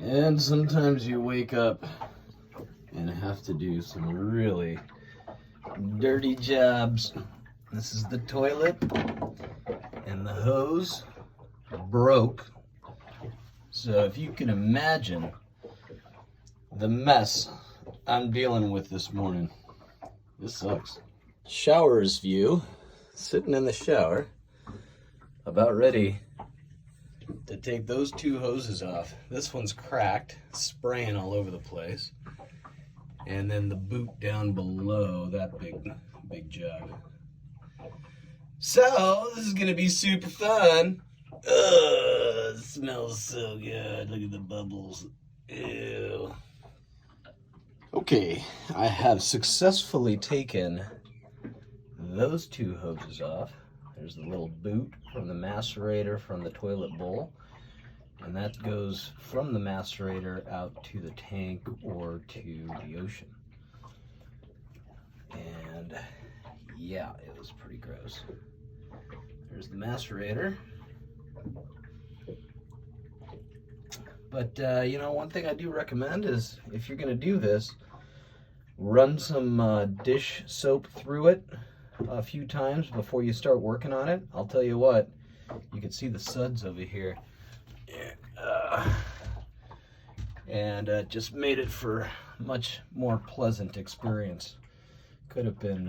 And sometimes you wake up and have to do some really dirty jobs. This is the toilet, and the hose broke. So if you can imagine the mess I'm dealing with this morning, this sucks. Shower's view, sitting in the shower, about ready to take those two hoses off. This one's cracked, spraying all over the place. And then the boot down below that big jug. So this is gonna be super fun. Ugh, it smells so good. Look at the bubbles. Ew. Okay, I have successfully taken those two hoses off. There's the little boot from the macerator from the toilet bowl. And that goes from the macerator out to the tank or to the ocean. And yeah, it was pretty gross. There's the macerator. But you know, one thing I do recommend is if you're gonna do this, run some dish soap through it a few times before you start working on it. I'll tell you what, you can see the suds over here. And just made it for much more pleasant experience. Could have been,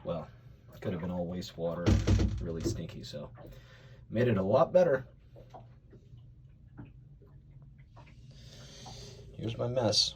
well, could have been all wastewater, really stinky, so made it a lot better. Here's my mess.